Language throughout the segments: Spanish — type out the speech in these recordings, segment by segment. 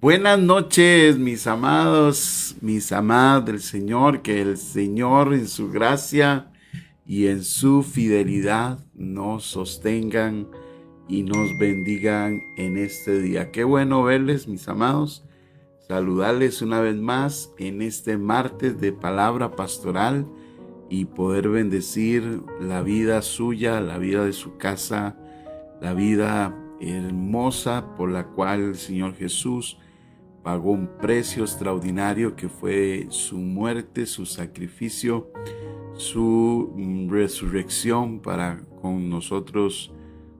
Buenas noches, mis amados, mis amadas del Señor, que el Señor en su gracia y en su fidelidad nos sostengan y nos bendigan en este día. Qué bueno verles, mis amados, saludarles una vez más en este martes de palabra pastoral y poder bendecir la vida suya, la vida de su casa, la vida hermosa por la cual el Señor Jesús pagó un precio extraordinario que fue su muerte, su sacrificio, su resurrección para con nosotros,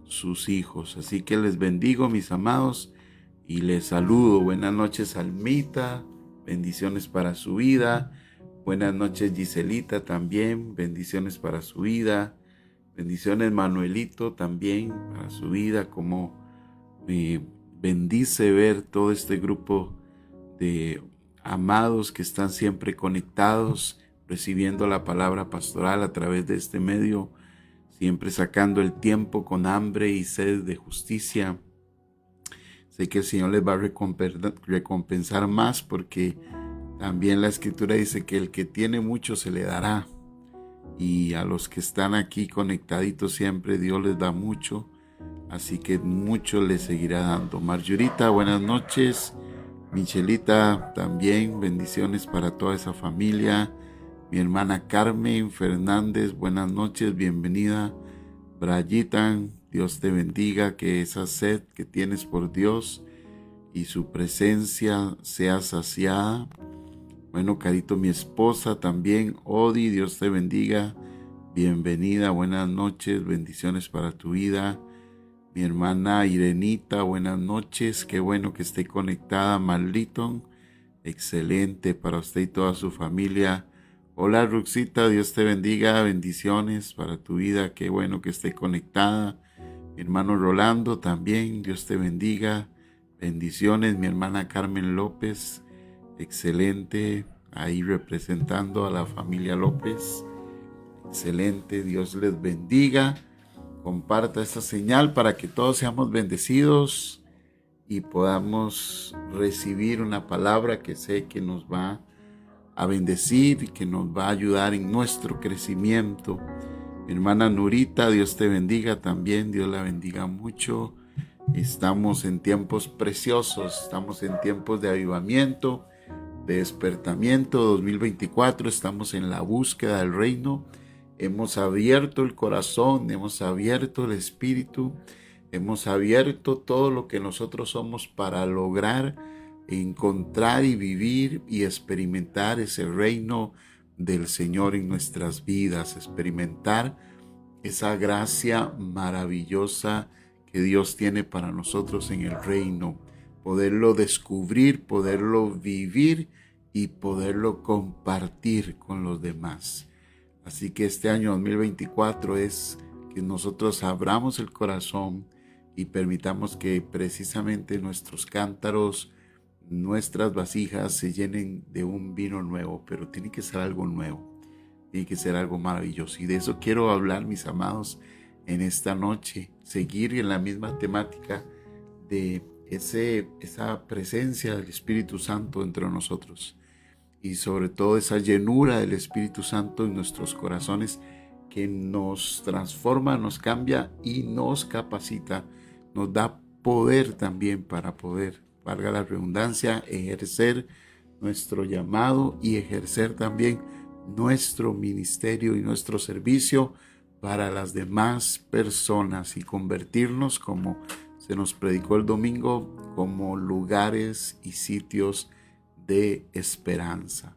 sus hijos. Así que les bendigo, mis amados, y les saludo. Buenas noches, Almita, bendiciones para su vida. Buenas noches, Giselita, también, bendiciones para su vida. Bendiciones, Manuelito, también para su vida. Como me bendice ver todo este grupo de amados que están siempre conectados, recibiendo la palabra pastoral a través de este medio, siempre sacando el tiempo con hambre y sed de justicia. Sé que el Señor les va a recompensar más, porque también la Escritura dice que el que tiene mucho se le dará. Y a los que están aquí conectaditos siempre, Dios les da mucho. Así que mucho les seguirá dando. Marjorita, buenas noches. Michelita, también bendiciones para toda esa familia. Mi hermana Carmen Fernández, buenas noches, bienvenida. Brayitan, Dios te bendiga, que esa sed que tienes por Dios y su presencia sea saciada. Bueno, Carito, mi esposa también, Odi, Dios te bendiga, bienvenida, buenas noches, bendiciones para tu vida. Mi hermana Irenita, buenas noches, qué bueno que esté conectada. Marliton, excelente para usted y toda su familia. Hola Ruxita, Dios te bendiga, bendiciones para tu vida, qué bueno que esté conectada. Mi hermano Rolando también, Dios te bendiga, bendiciones. Mi hermana Carmen López, excelente, ahí representando a la familia López, excelente, Dios les bendiga. Comparta esta señal para que todos seamos bendecidos y podamos recibir una palabra que sé que nos va a bendecir y que nos va a ayudar en nuestro crecimiento. Mi hermana Nurita, Dios te bendiga también, Dios la bendiga mucho. Estamos en tiempos preciosos, estamos en tiempos de avivamiento, de despertamiento 2024, estamos en la búsqueda del reino. Hemos abierto el corazón, hemos abierto el espíritu, hemos abierto todo lo que nosotros somos para lograr encontrar y vivir y experimentar ese reino del Señor en nuestras vidas, experimentar esa gracia maravillosa que Dios tiene para nosotros en el reino, poderlo descubrir, poderlo vivir y poderlo compartir con los demás. Así que este año 2024 es que nosotros abramos el corazón y permitamos que precisamente nuestros cántaros, nuestras vasijas se llenen de un vino nuevo, pero tiene que ser algo nuevo, tiene que ser algo maravilloso. Y de eso quiero hablar, mis amados, en esta noche, seguir en la misma temática de esa presencia del Espíritu Santo entre nosotros y sobre todo esa llenura del Espíritu Santo en nuestros corazones que nos transforma, nos cambia y nos capacita, nos da poder también para poder, valga la redundancia, ejercer nuestro llamado y ejercer también nuestro ministerio y nuestro servicio para las demás personas y convertirnos, como se nos predicó el domingo, como lugares y sitios de esperanza,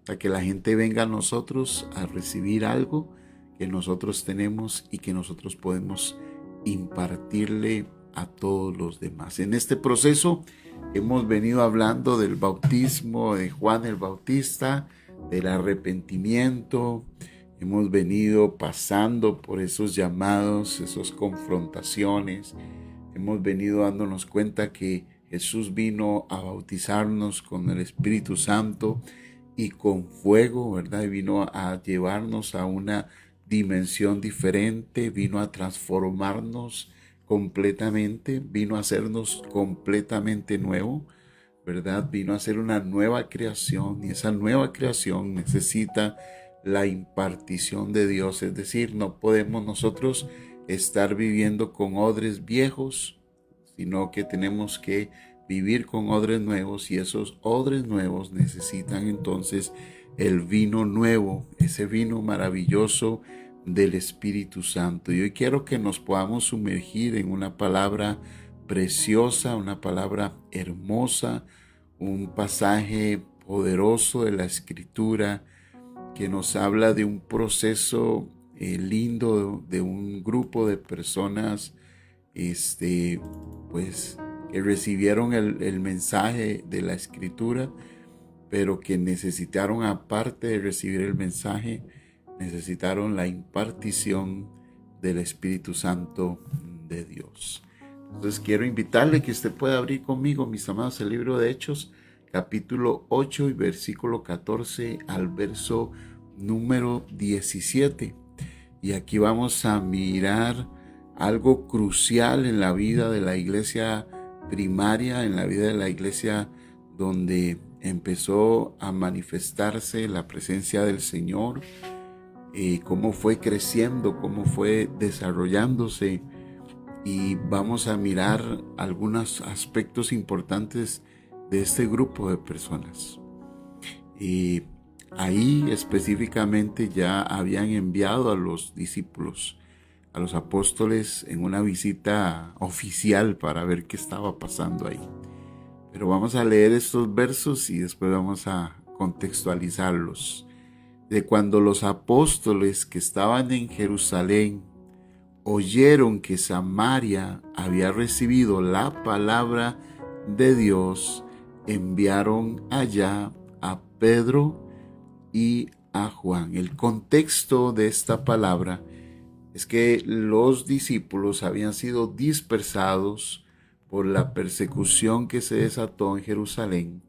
para que la gente venga a nosotros a recibir algo que nosotros tenemos y que nosotros podemos impartirle a todos los demás. En este proceso hemos venido hablando del bautismo de Juan el Bautista, del arrepentimiento. Hemos venido pasando por esos llamados, esas confrontaciones. Hemos venido dándonos cuenta que Jesús vino a bautizarnos con el Espíritu Santo y con fuego, ¿verdad? Y vino a llevarnos a una dimensión diferente, vino a transformarnos completamente, vino a hacernos completamente nuevo, ¿verdad? Vino a ser una nueva creación y esa nueva creación necesita la impartición de Dios, es decir, no podemos nosotros estar viviendo con odres viejos, sino que tenemos que vivir con odres nuevos y esos odres nuevos necesitan entonces el vino nuevo, ese vino maravilloso del Espíritu Santo. Y hoy quiero que nos podamos sumergir en una palabra preciosa, una palabra hermosa, un pasaje poderoso de la Escritura que nos habla de un proceso lindo de un grupo de personas pues que recibieron el mensaje de la Escritura, pero que necesitaron, aparte de recibir el mensaje, necesitaron la impartición del Espíritu Santo de Dios. Entonces quiero invitarle que usted pueda abrir conmigo, mis amados, el libro de Hechos, capítulo 8 y versículo 14 al verso número 17. Y aquí vamos a mirar algo crucial en la vida de la iglesia primaria, en la vida de la iglesia donde empezó a manifestarse la presencia del Señor, cómo fue creciendo, cómo fue desarrollándose. Y vamos a mirar algunos aspectos importantes de este grupo de personas. Ahí específicamente ya habían enviado a los discípulos, a los apóstoles, en una visita oficial para ver qué estaba pasando ahí. Pero vamos a leer estos versos y después vamos a contextualizarlos. De cuando los apóstoles que estaban en Jerusalén oyeron que Samaria había recibido la palabra de Dios, enviaron allá a Pedro y a Juan. El contexto de esta palabra es que los discípulos habían sido dispersados por la persecución que se desató en Jerusalén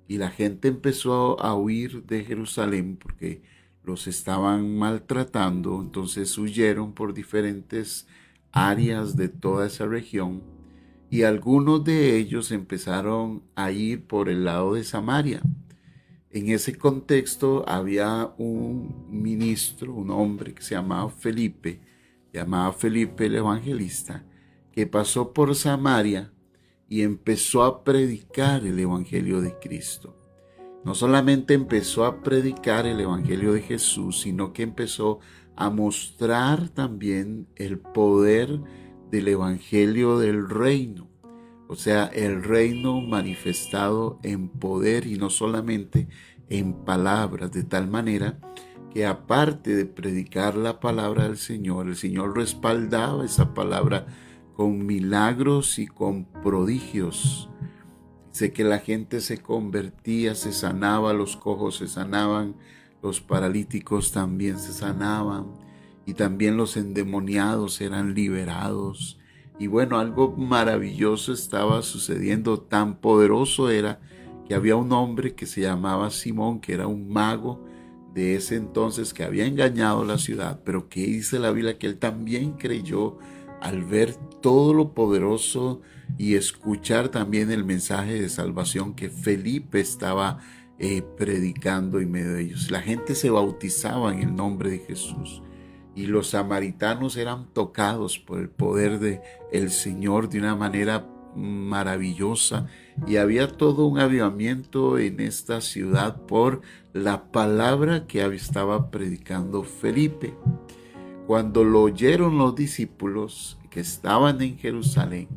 y la gente empezó a huir de Jerusalén porque los estaban maltratando. Entonces huyeron por diferentes áreas de toda esa región y algunos de ellos empezaron a ir por el lado de Samaria. En ese contexto había un ministro, un hombre que se llamaba Felipe el evangelista, que pasó por Samaria y empezó a predicar el evangelio de Cristo. No solamente empezó a predicar el evangelio de Jesús, sino que empezó a mostrar también el poder del evangelio del reino. O sea, el reino manifestado en poder y no solamente en palabras, de tal manera que aparte de predicar la palabra del Señor, el Señor respaldaba esa palabra con milagros y con prodigios. Sé que la gente se convertía, se sanaba, los cojos se sanaban, los paralíticos también se sanaban y también los endemoniados eran liberados. Y bueno, algo maravilloso estaba sucediendo, tan poderoso era que había un hombre que se llamaba Simón, que era un mago de ese entonces que había engañado la ciudad, pero que dice la Biblia que él también creyó al ver todo lo poderoso y escuchar también el mensaje de salvación que Felipe estaba predicando en medio de ellos. La gente se bautizaba en el nombre de Jesús y los samaritanos eran tocados por el poder de el Señor de una manera maravillosa, y había todo un avivamiento en esta ciudad por la palabra que estaba predicando Felipe. Cuando lo oyeron los discípulos que estaban en Jerusalén,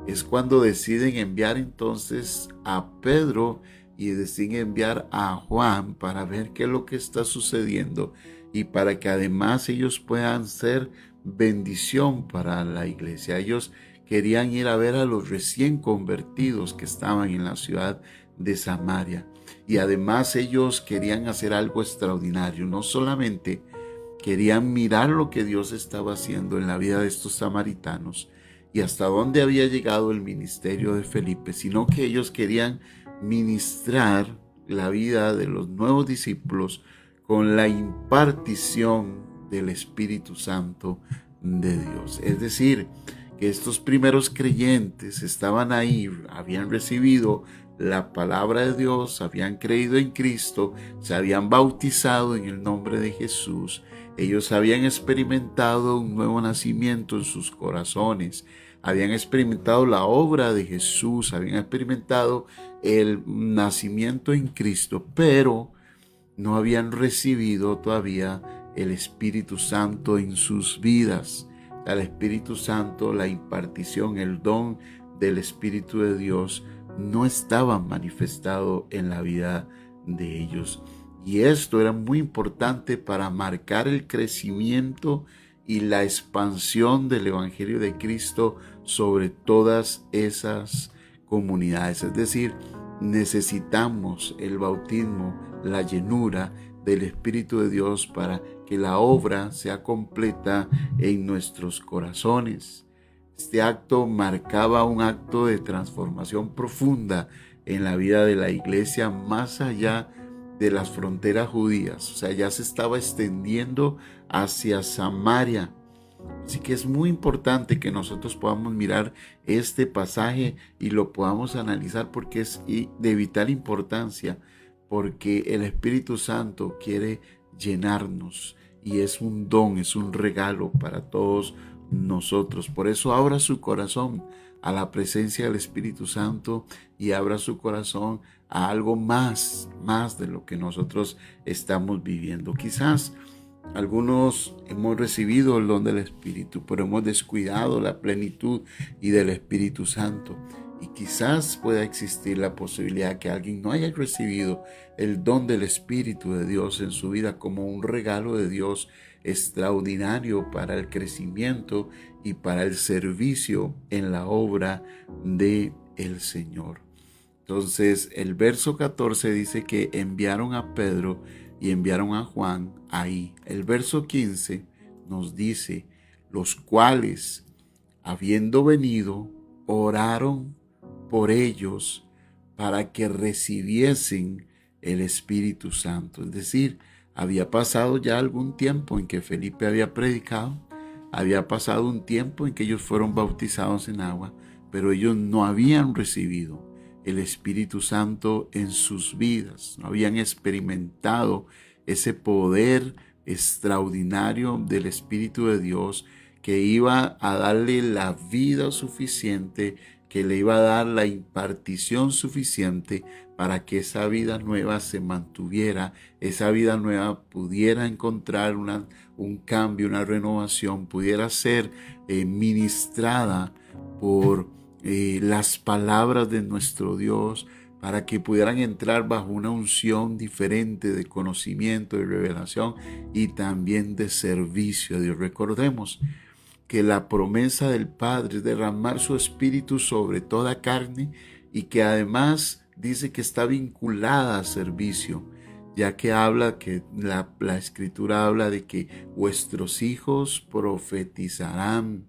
es cuando deciden enviar entonces a Pedro y deciden enviar a Juan para ver qué es lo que está sucediendo y para que además ellos puedan ser bendición para la iglesia. Ellos querían ir a ver a los recién convertidos que estaban en la ciudad de Samaria, y además ellos querían hacer algo extraordinario. No solamente querían mirar lo que Dios estaba haciendo en la vida de estos samaritanos y hasta dónde había llegado el ministerio de Felipe, sino que ellos querían ministrar la vida de los nuevos discípulos con la impartición del Espíritu Santo de Dios. Es decir, que estos primeros creyentes estaban ahí, habían recibido la palabra de Dios, habían creído en Cristo, se habían bautizado en el nombre de Jesús. Ellos habían experimentado un nuevo nacimiento en sus corazones, habían experimentado la obra de Jesús, habían experimentado el nacimiento en Cristo, pero no habían recibido todavía el Espíritu Santo en sus vidas. El Espíritu Santo, la impartición, el don del Espíritu de Dios no estaba manifestado en la vida de ellos. Y esto era muy importante para marcar el crecimiento y la expansión del Evangelio de Cristo sobre todas esas comunidades. Es decir, necesitamos el bautismo, la llenura del Espíritu de Dios para que la obra sea completa en nuestros corazones. Este acto marcaba un acto de transformación profunda en la vida de la iglesia más allá de las fronteras judías. O sea, ya se estaba extendiendo hacia Samaria. Así que es muy importante que nosotros podamos mirar este pasaje y lo podamos analizar, porque es de vital importancia, porque el Espíritu Santo quiere llenarnos y es un don, es un regalo para todos nosotros. Por eso abra su corazón a la presencia del Espíritu Santo y abra su corazón a algo más de lo que nosotros estamos viviendo. Quizás algunos hemos recibido el don del Espíritu, pero hemos descuidado la plenitud y del Espíritu Santo. Y quizás pueda existir la posibilidad que alguien no haya recibido el don del Espíritu de Dios en su vida como un regalo de Dios extraordinario para el crecimiento y para el servicio en la obra de el Señor. Entonces, el verso 14 dice que enviaron a Pedro y enviaron a Juan ahí. El verso 15 nos dice, los cuales, habiendo venido, oraron por ellos para que recibiesen el Espíritu Santo. Es decir, había pasado ya algún tiempo en que Felipe había predicado, había pasado un tiempo en que ellos fueron bautizados en agua, pero ellos no habían recibido el Espíritu Santo en sus vidas, no habían experimentado ese poder extraordinario del Espíritu de Dios que iba a darle la vida suficiente, que le iba a dar la impartición suficiente para que esa vida nueva se mantuviera, esa vida nueva pudiera encontrar un cambio, una renovación, pudiera ser ministrada por las palabras de nuestro Dios, para que pudieran entrar bajo una unción diferente de conocimiento, de revelación y también de servicio a Dios. Recordemos que la promesa del Padre es derramar su espíritu sobre toda carne y que además dice que está vinculada a servicio, ya que habla que la escritura habla de que vuestros hijos profetizarán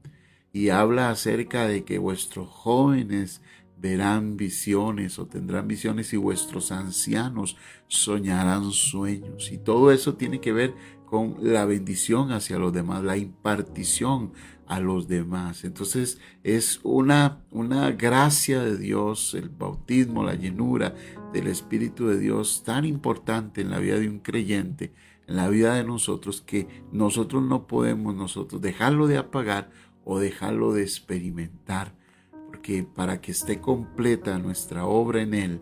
y habla acerca de que vuestros jóvenes verán visiones o tendrán visiones y vuestros ancianos soñarán sueños. Y todo eso tiene que ver con la bendición hacia los demás, la impartición a los demás. Entonces es una gracia de Dios, el bautismo, la llenura del Espíritu de Dios tan importante en la vida de un creyente, en la vida de nosotros, que nosotros no podemos dejarlo de apagar o dejarlo de experimentar, porque para que esté completa nuestra obra en Él,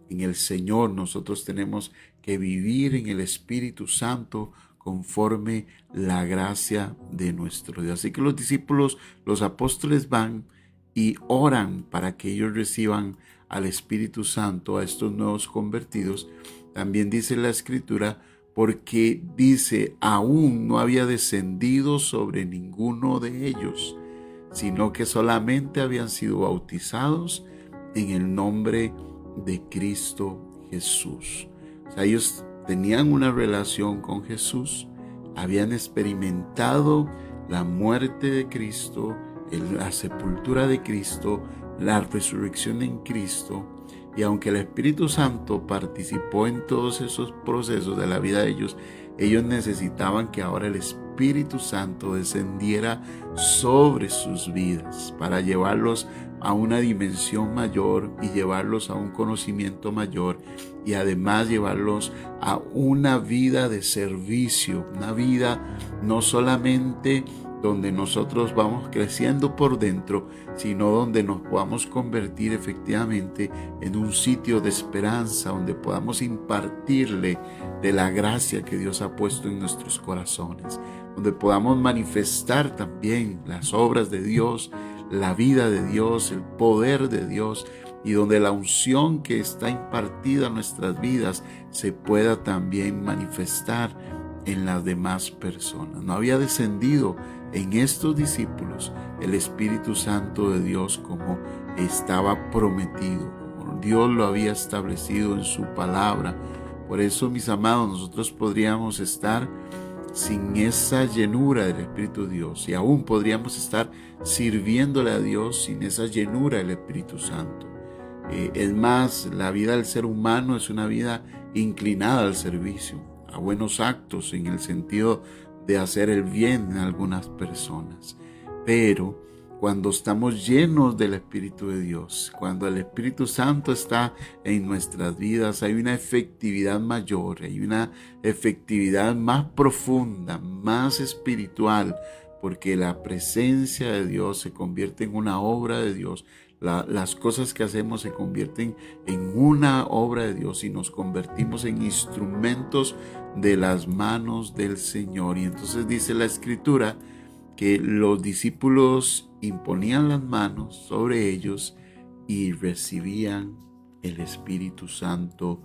en el Señor, nosotros tenemos que vivir en el Espíritu Santo conforme la gracia de nuestro Dios. Así que los discípulos, los apóstoles van y oran para que ellos reciban al Espíritu Santo, a estos nuevos convertidos. También dice la Escritura, porque dice, aún no había descendido sobre ninguno de ellos, sino que solamente habían sido bautizados en el nombre de Cristo Jesús. O sea, ellos tenían una relación con Jesús, habían experimentado la muerte de Cristo, la sepultura de Cristo, la resurrección en Cristo, y aunque el Espíritu Santo participó en todos esos procesos de la vida de ellos, ellos necesitaban que ahora el Espíritu Santo descendiera sobre sus vidas para llevarlos a una dimensión mayor y llevarlos a un conocimiento mayor, y además llevarlos a una vida de servicio, una vida no solamente donde nosotros vamos creciendo por dentro, sino donde nos podamos convertir efectivamente en un sitio de esperanza, donde podamos impartirle de la gracia que Dios ha puesto en nuestros corazones, donde podamos manifestar también las obras de Dios, la vida de Dios, el poder de Dios, y donde la unción que está impartida en nuestras vidas se pueda también manifestar en las demás personas. No había descendido en estos discípulos el Espíritu Santo de Dios como estaba prometido, como Dios lo había establecido en su palabra. Por eso, mis amados, nosotros podríamos estar sin esa llenura del Espíritu de Dios, y aún podríamos estar sirviéndole a Dios sin esa llenura del Espíritu Santo. Es más, la vida del ser humano es una vida inclinada al servicio, a buenos actos, en el sentido de hacer el bien en algunas personas. Pero cuando estamos llenos del Espíritu de Dios, cuando el Espíritu Santo está en nuestras vidas, hay una efectividad mayor, hay una efectividad más profunda, más espiritual, porque la presencia de Dios se convierte en una obra de Dios. Las cosas que hacemos se convierten en una obra de Dios y nos convertimos en instrumentos de las manos del Señor. Y entonces dice la Escritura que los discípulos imponían las manos sobre ellos y recibían el Espíritu Santo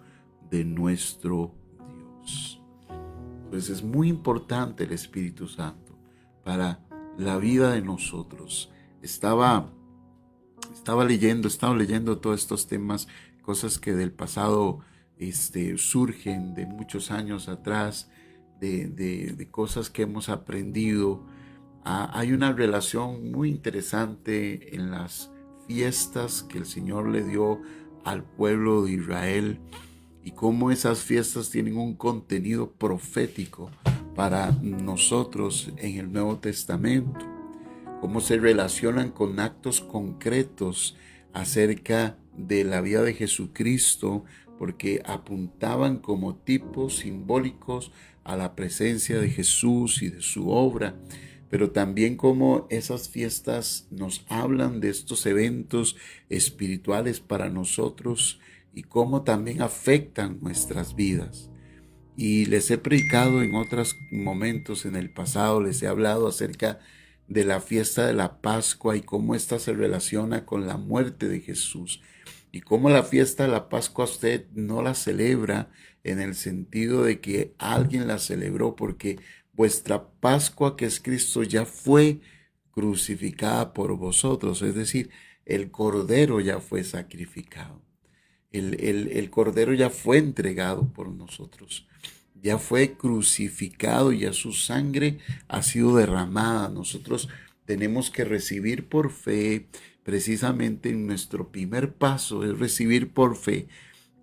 de nuestro Dios. Pues es muy importante el Espíritu Santo para la vida de nosotros. Estaba leyendo todos estos temas, cosas que del pasado surgen de muchos años atrás, de cosas que hemos aprendido. Hay una relación muy interesante en las fiestas que el Señor le dio al pueblo de Israel, y cómo esas fiestas tienen un contenido profético para nosotros en el Nuevo Testamento, cómo se relacionan con actos concretos acerca de la vida de Jesucristo, porque apuntaban como tipos simbólicos a la presencia de Jesús y de su obra. pero también cómo esas fiestas nos hablan de estos eventos espirituales para nosotros y cómo también afectan nuestras vidas. Y les he predicado en otros momentos en el pasado, les he hablado acerca de la fiesta de la Pascua y cómo ésta se relaciona con la muerte de Jesús. Y cómo la fiesta de la Pascua usted no la celebra en el sentido de que alguien la celebró, porque vuestra Pascua, que es Cristo, ya fue crucificada por vosotros. Es decir, el Cordero ya fue sacrificado. El Cordero ya fue entregado por nosotros, ya fue crucificado, ya su sangre ha sido derramada. Nosotros tenemos que recibir por fe, precisamente en nuestro primer paso es recibir por fe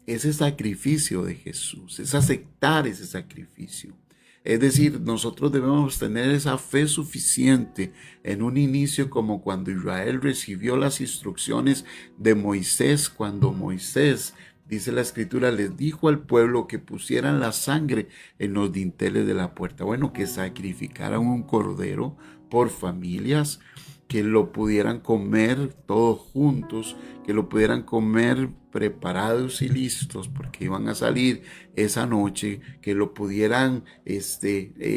ese sacrificio de Jesús, es aceptar ese sacrificio. Es decir, nosotros debemos tener esa fe suficiente en un inicio, como cuando Israel recibió las instrucciones de Moisés, cuando Moisés, dice la escritura, les dijo al pueblo que pusieran la sangre en los dinteles de la puerta. Bueno, que sacrificaran un cordero por familias, que lo pudieran comer todos juntos, que lo pudieran comer preparados y listos porque iban a salir esa noche, que lo pudieran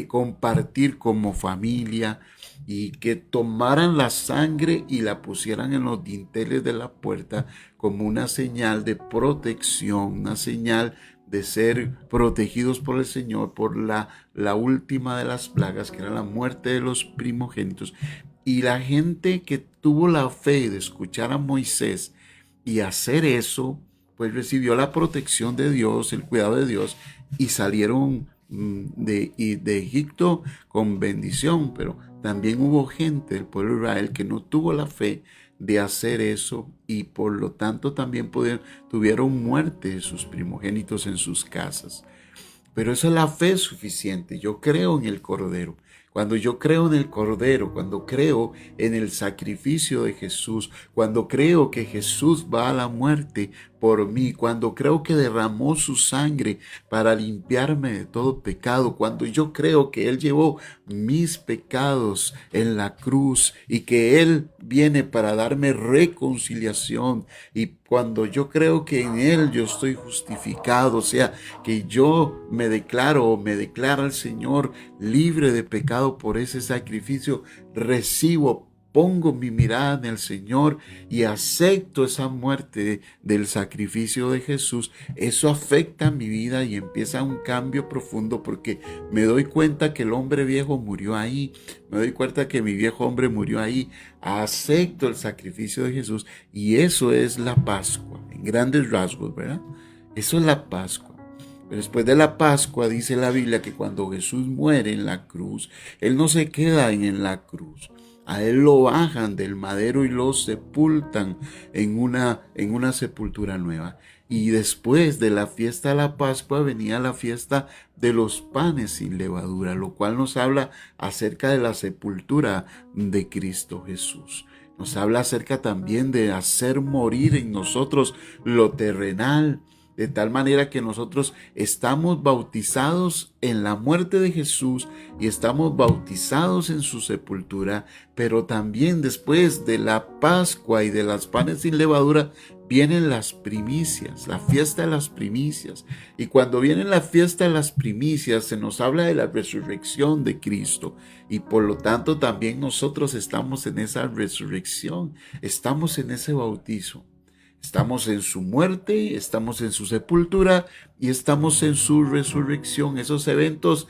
compartir como familia, y que tomaran la sangre y la pusieran en los dinteles de la puerta como una señal de protección, una señal de ser protegidos por el Señor por la última de las plagas, que era la muerte de los primogénitos. Y la gente que tuvo la fe de escuchar a Moisés y hacer eso, pues recibió la protección de Dios, el cuidado de Dios, y salieron de Egipto con bendición. Pero también hubo gente del pueblo de Israel que no tuvo la fe de hacer eso, y por lo tanto también tuvieron muerte de sus primogénitos en sus casas. Pero esa es la fe suficiente. Yo creo en el Cordero. Cuando yo creo en el Cordero, cuando creo en el sacrificio de Jesús, cuando creo que Jesús va a la muerte por mí, cuando creo que derramó su sangre para limpiarme de todo pecado, cuando yo creo que Él llevó mis pecados en la cruz y que Él viene para darme reconciliación, y cuando yo creo que en Él yo estoy justificado, o sea, que yo me declara el Señor libre de pecado por ese sacrificio, pongo mi mirada en el Señor y acepto esa muerte del sacrificio de Jesús. Eso afecta mi vida y empieza un cambio profundo, porque me doy cuenta que el hombre viejo murió ahí, me doy cuenta que mi viejo hombre murió ahí. Acepto el sacrificio de Jesús, y eso es la Pascua, en grandes rasgos, ¿verdad? Eso es la Pascua. Pero después de la Pascua dice la Biblia que cuando Jesús muere en la cruz, Él no se queda en la cruz. A Él lo bajan del madero y lo sepultan en una sepultura nueva. Y después de la fiesta de la Pascua venía la fiesta de los panes sin levadura, lo cual nos habla acerca de la sepultura de Cristo Jesús. Nos habla acerca también de hacer morir en nosotros lo terrenal, de tal manera que nosotros estamos bautizados en la muerte de Jesús y estamos bautizados en su sepultura, pero también después de la Pascua y de las panes sin levadura vienen las primicias, la fiesta de las primicias. Y cuando viene la fiesta de las primicias se nos habla de la resurrección de Cristo, y por lo tanto también nosotros estamos en esa resurrección, estamos en ese bautizo. Estamos en su muerte, estamos en su sepultura y estamos en su resurrección. Esos eventos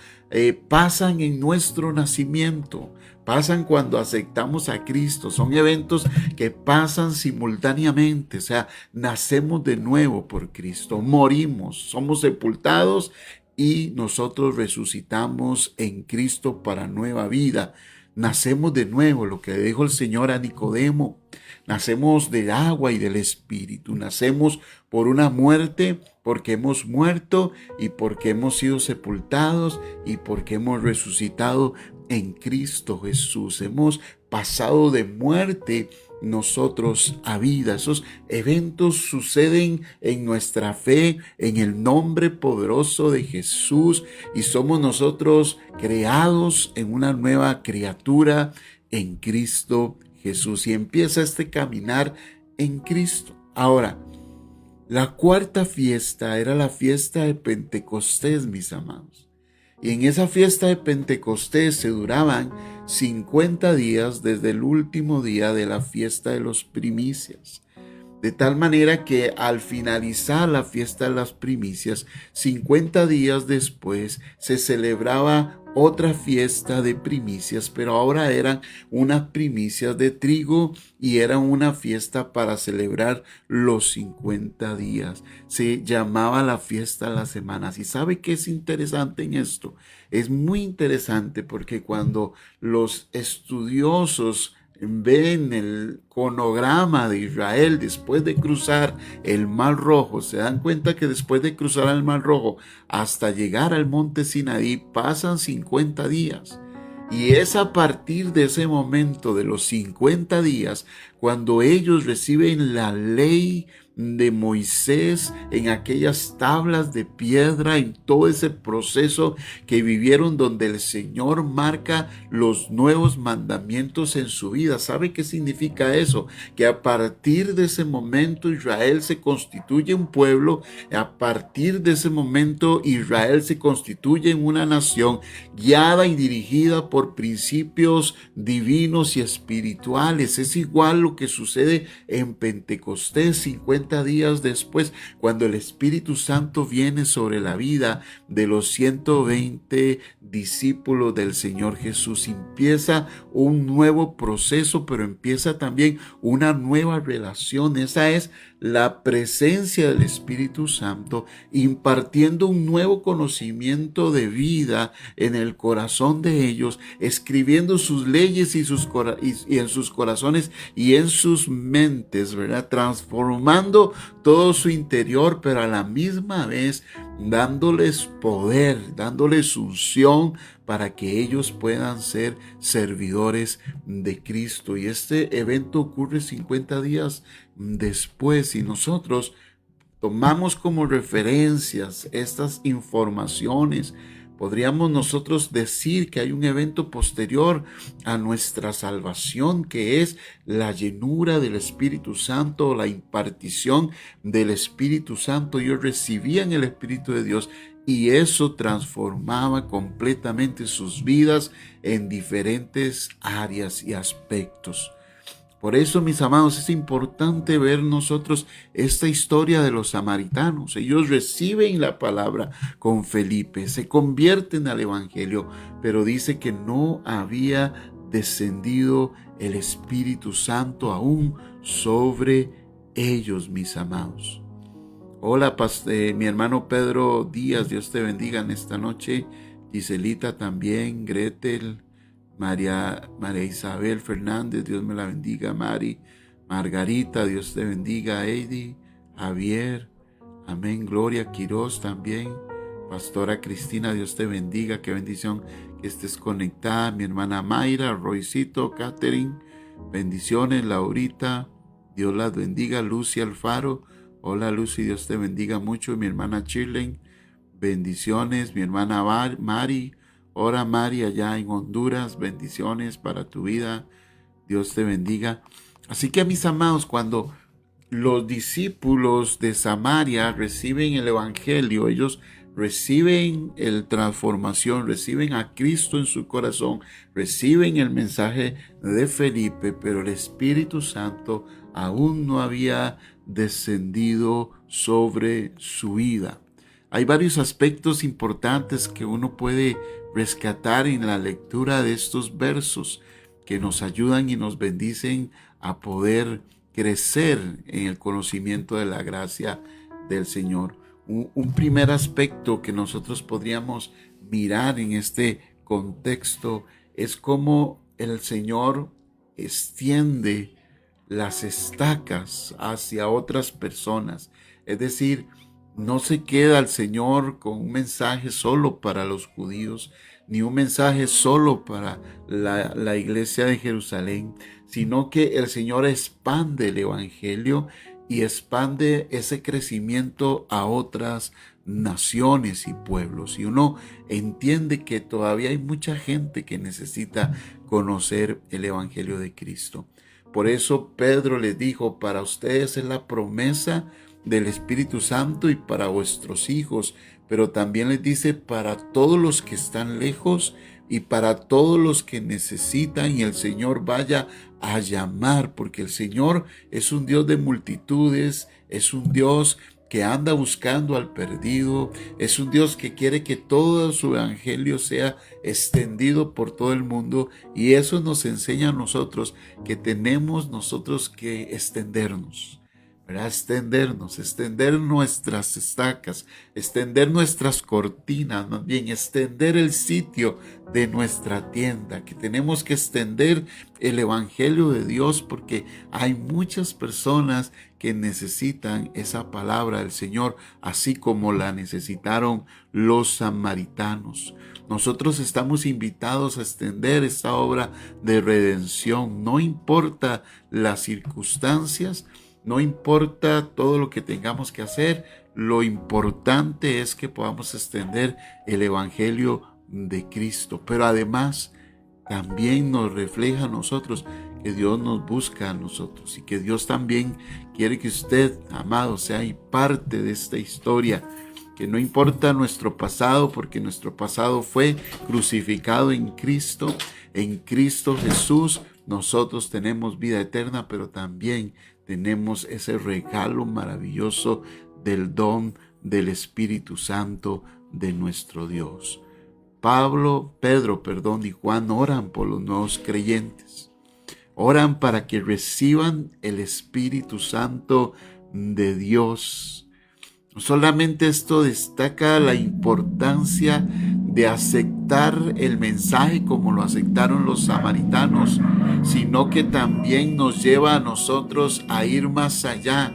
pasan en nuestro nacimiento, pasan cuando aceptamos a Cristo. Son eventos que pasan simultáneamente, o sea, nacemos de nuevo por Cristo, morimos, somos sepultados y nosotros resucitamos en Cristo para nueva vida. Nacemos de nuevo, lo que dijo el Señor a Nicodemo. Nacemos del agua y del Espíritu. Nacemos por una muerte, porque hemos muerto y porque hemos sido sepultados y porque hemos resucitado en Cristo Jesús. Hemos pasado de muerte nosotros a vida. Esos eventos suceden en nuestra fe, en el nombre poderoso de Jesús, y somos nosotros creados en una nueva criatura en Cristo Jesús. Y empieza este caminar en Cristo. Ahora, la cuarta fiesta era la fiesta de Pentecostés, mis amados. Y en esa fiesta de Pentecostés se duraban 50 días desde el último día de la fiesta de las primicias. De tal manera que al finalizar la fiesta de las primicias, 50 días después se celebraba otra fiesta de primicias, pero ahora eran unas primicias de trigo y era una fiesta para celebrar los 50 días. Se llamaba la fiesta de las semanas. ¿Y sabe qué es interesante en esto? Es muy interesante porque cuando los estudiosos ven el cronograma de Israel después de cruzar el Mar Rojo, se dan cuenta que después de cruzar el Mar Rojo hasta llegar al monte Sinaí pasan 50 días. Y es a partir de ese momento de los 50 días cuando ellos reciben la ley de Moisés en aquellas tablas de piedra, en todo ese proceso que vivieron donde el Señor marca los nuevos mandamientos en su vida. ¿Sabe qué significa eso? Que a partir de ese momento Israel se constituye un pueblo, a partir de ese momento Israel se constituye en una nación guiada y dirigida por principios divinos y espirituales. Es igual lo que sucede en Pentecostés 50 días después, cuando el Espíritu Santo viene sobre la vida de los 120 discípulos del Señor Jesús. Empieza un nuevo proceso, pero empieza también una nueva relación. Esa es la presencia del Espíritu Santo impartiendo un nuevo conocimiento de vida en el corazón de ellos, escribiendo sus leyes y en sus corazones y en sus mentes, ¿verdad? Transformando todo su interior, pero a la misma vez dándoles poder, dándoles unción para que ellos puedan ser servidores de Cristo. Y este evento ocurre 50 días después, y nosotros tomamos como referencias estas informaciones. Podríamos nosotros decir que hay un evento posterior a nuestra salvación, que es la llenura del Espíritu Santo, la impartición del Espíritu Santo. Ellos recibían el Espíritu de Dios y eso transformaba completamente sus vidas en diferentes áreas y aspectos. Por eso, mis amados, es importante ver nosotros esta historia de los samaritanos. Ellos reciben la palabra con Felipe, se convierten al Evangelio, pero dice que no había descendido el Espíritu Santo aún sobre ellos, mis amados. Hola, mi hermano Pedro Díaz, Dios te bendiga en esta noche. Giselita también, Gretel, María Isabel Fernández, Dios me la bendiga. Margarita, Dios te bendiga. Heidi, Javier, amén. Gloria Quiroz también. Pastora Cristina, Dios te bendiga. Qué bendición que estés conectada. Mi hermana Mayra, Roycito, Catherine, bendiciones. Laurita, Dios las bendiga. Lucy Alfaro, hola Lucy, Dios te bendiga mucho. Mi hermana Chirlen, bendiciones. Mi hermana Mari, ora Mari allá en Honduras, bendiciones para tu vida, Dios te bendiga. Así que, mis amados, cuando los discípulos de Samaria reciben el Evangelio, ellos reciben la transformación, reciben a Cristo en su corazón, reciben el mensaje de Felipe, pero el Espíritu Santo aún no había descendido sobre su vida. Hay varios aspectos importantes que uno puede rescatar en la lectura de estos versos que nos ayudan y nos bendicen a poder crecer en el conocimiento de la gracia del Señor. Un primer aspecto que nosotros podríamos mirar en este contexto es cómo el Señor extiende las estacas hacia otras personas. Es decir, no se queda el Señor con un mensaje solo para los judíos, ni un mensaje solo para la iglesia de Jerusalén, sino que el Señor expande el Evangelio y expande ese crecimiento a otras naciones y pueblos. Y uno entiende que todavía hay mucha gente que necesita conocer el Evangelio de Cristo. Por eso Pedro les dijo: para ustedes es la promesa del Espíritu Santo y para vuestros hijos, pero también les dice: para todos los que están lejos y para todos los que necesitan, y el Señor vaya a llamar, porque el Señor es un Dios de multitudes, es un Dios que anda buscando al perdido, es un Dios que quiere que todo su evangelio sea extendido por todo el mundo, y eso nos enseña a nosotros que tenemos nosotros que extendernos. ¿Verdad? Extender nuestras estacas, extender nuestras cortinas, más bien extender el sitio de nuestra tienda, que tenemos que extender el evangelio de Dios, porque hay muchas personas que necesitan esa palabra del Señor, así como la necesitaron los samaritanos. Nosotros estamos invitados a extender esta obra de redención, no importa las circunstancias. No importa todo lo que tengamos que hacer, lo importante es que podamos extender el Evangelio de Cristo. Pero además también nos refleja a nosotros que Dios nos busca a nosotros y que Dios también quiere que usted, amado, sea parte de esta historia. Que no importa nuestro pasado, porque nuestro pasado fue crucificado en Cristo Jesús. Nosotros tenemos vida eterna, pero también tenemos ese regalo maravilloso del don del Espíritu Santo de nuestro Dios. Pedro y Juan oran por los nuevos creyentes. Oran para que reciban el Espíritu Santo de Dios. Solamente esto destaca la importancia de aceptar el mensaje como lo aceptaron los samaritanos, sino que también nos lleva a nosotros a ir más allá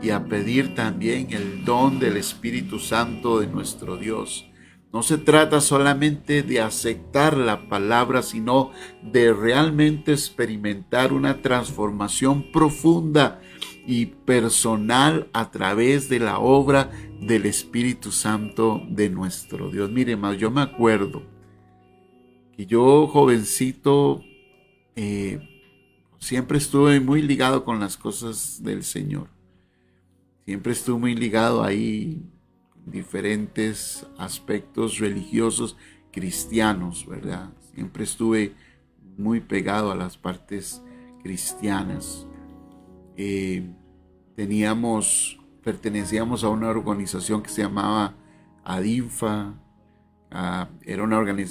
y a pedir también el don del Espíritu Santo de nuestro Dios. No se trata solamente de aceptar la palabra, sino de realmente experimentar una transformación profunda y personal a través de la obra del Espíritu Santo de nuestro Dios. Mire, más yo me acuerdo que yo, jovencito, siempre estuve muy ligado con las cosas del Señor. Siempre estuve muy ligado ahí en diferentes aspectos religiosos cristianos, ¿verdad? Siempre estuve muy pegado a las partes cristianas. Pertenecíamos a una organización que se llamaba ADINFA. Era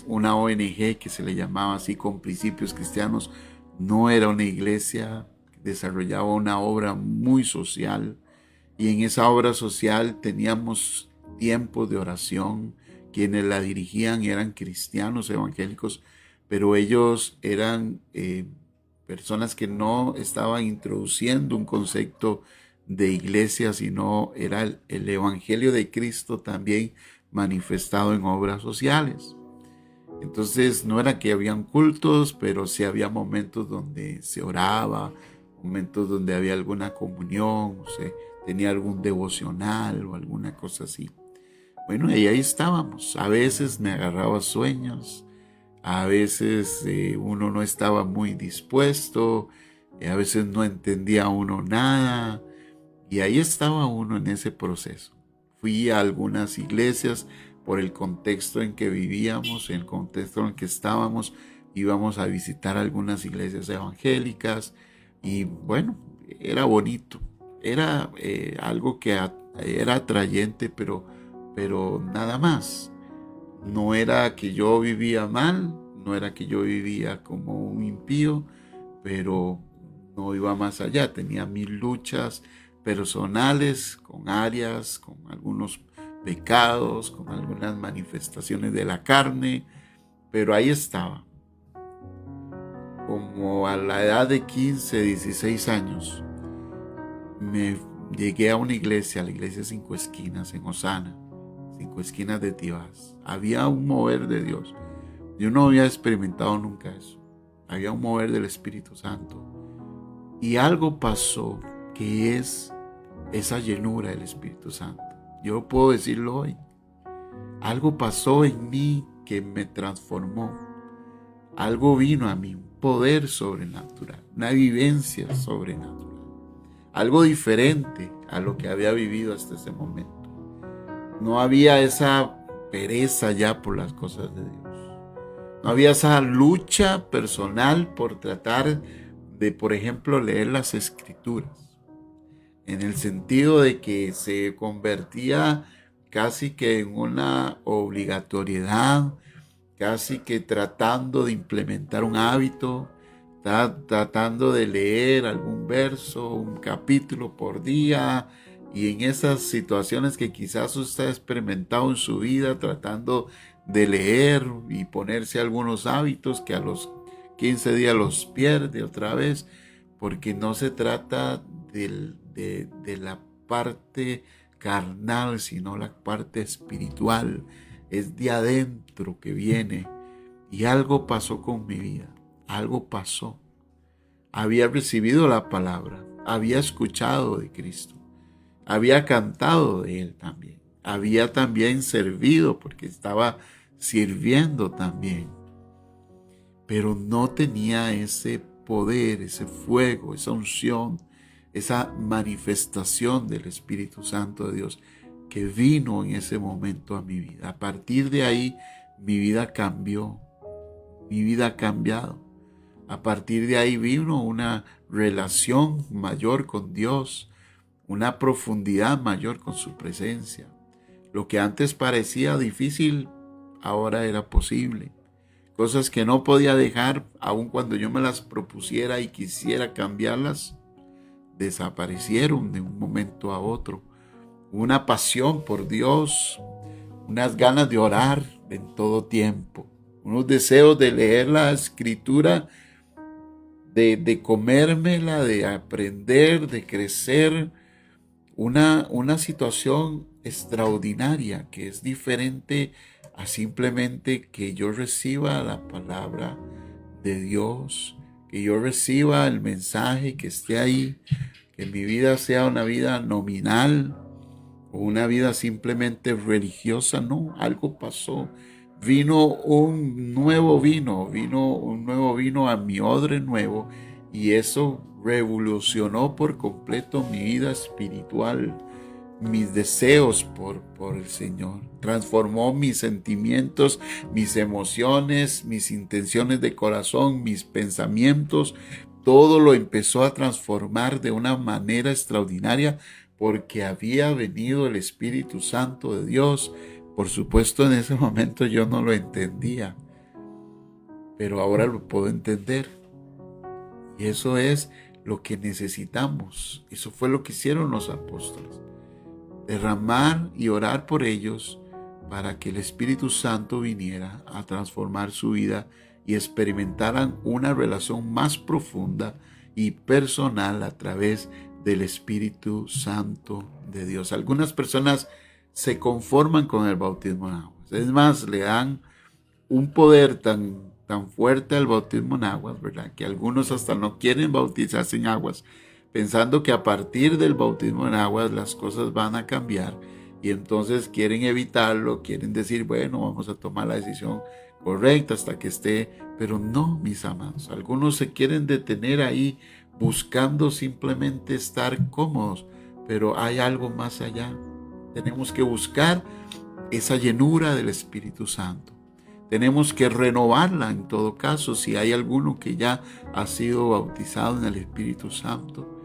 una ONG que se le llamaba así, con principios cristianos. No era una iglesia, desarrollaba una obra muy social, y en esa obra social teníamos tiempos de oración. Quienes la dirigían eran cristianos evangélicos, pero ellos eran personas que no estaban introduciendo un concepto de iglesia, sino era el Evangelio de Cristo también manifestado en obras sociales. Entonces no era que habían cultos, pero sí había momentos donde se oraba, momentos donde había alguna comunión, o se tenía algún devocional o alguna cosa así. Bueno, y ahí estábamos. A veces me agarraba sueños, a veces uno no estaba muy dispuesto, a veces no entendía uno nada, y ahí estaba uno en ese proceso. Fui a algunas iglesias por el contexto en que vivíamos, el contexto en el que estábamos. Íbamos a visitar algunas iglesias evangélicas y bueno, era bonito. Era algo que era atrayente, pero nada más. No era que yo vivía mal, no era que yo vivía como un impío, pero no iba más allá. Tenía mis luchas personales con áreas, con algunos pecados, con algunas manifestaciones de la carne, pero ahí estaba. Como a la edad de 15, 16 años, me llegué a una iglesia, la iglesia Cinco Esquinas en Osana, Cinco Esquinas de Tibás. Había un mover de Dios, Yo no había experimentado nunca eso. Había un mover del Espíritu Santo. Y algo pasó que es esa llenura del Espíritu Santo. Yo puedo decirlo hoy. Algo pasó en mí que me transformó. Algo vino a mí, un poder sobrenatural, una vivencia sobrenatural. Algo diferente a lo que había vivido hasta ese momento. No había esa pereza ya por las cosas de Dios. No había esa lucha personal por tratar de, por ejemplo, leer las Escrituras. En el sentido de que se convertía casi que en una obligatoriedad, casi que tratando de implementar un hábito, tratando de leer algún verso, un capítulo por día, y en esas situaciones que quizás usted ha experimentado en su vida, tratando de leer y ponerse algunos hábitos que a los 15 días los pierde otra vez, porque no se trata de la parte carnal, sino la parte espiritual. Es de adentro que viene. Y algo pasó con mi vida. Algo pasó. Había recibido la palabra. Había escuchado de Cristo. Había cantado de Él también. Había también servido porque estaba sirviendo también. Pero no tenía ese poder, ese fuego, esa unción, esa manifestación del Espíritu Santo de Dios que vino en ese momento a mi vida. A partir de ahí, mi vida cambió, mi vida ha cambiado. A partir de ahí vino una relación mayor con Dios, una profundidad mayor con su presencia. Lo que antes parecía difícil, ahora era posible. Cosas que no podía dejar, aun cuando yo me las propusiera y quisiera cambiarlas, desaparecieron de un momento a otro. Una pasión por Dios, unas ganas de orar en todo tiempo, unos deseos de leer la Escritura, de comérmela, de aprender, de crecer. Una situación extraordinaria que es diferente a simplemente que yo reciba la palabra de Dios, que yo reciba el mensaje que esté ahí, que mi vida sea una vida nominal o una vida simplemente religiosa. No, algo pasó. Vino un nuevo vino a mi odre nuevo, y eso revolucionó por completo mi vida espiritual, mis deseos por el Señor. Transformó mis sentimientos, mis emociones, mis intenciones de corazón, mis pensamientos. Todo lo empezó a transformar de una manera extraordinaria porque había venido el Espíritu Santo de Dios. Por supuesto, en ese momento yo no lo entendía, pero ahora lo puedo entender. Y eso es lo que necesitamos. Eso fue lo que hicieron los apóstoles. Derramar y orar por ellos para que el Espíritu Santo viniera a transformar su vida y experimentaran una relación más profunda y personal a través del Espíritu Santo de Dios. Algunas personas se conforman con el bautismo en aguas. Es más, le dan un poder tan fuerte al bautismo en aguas, ¿verdad? Que algunos hasta no quieren bautizarse en aguas, pensando que a partir del bautismo en aguas las cosas van a cambiar, y entonces quieren evitarlo, quieren decir, bueno, vamos a tomar la decisión correcta hasta que esté. Pero no, mis amados, algunos se quieren detener ahí buscando simplemente estar cómodos, pero hay algo más allá. Tenemos que buscar esa llenura del Espíritu Santo. Tenemos que renovarla en todo caso, si hay alguno que ya ha sido bautizado en el Espíritu Santo.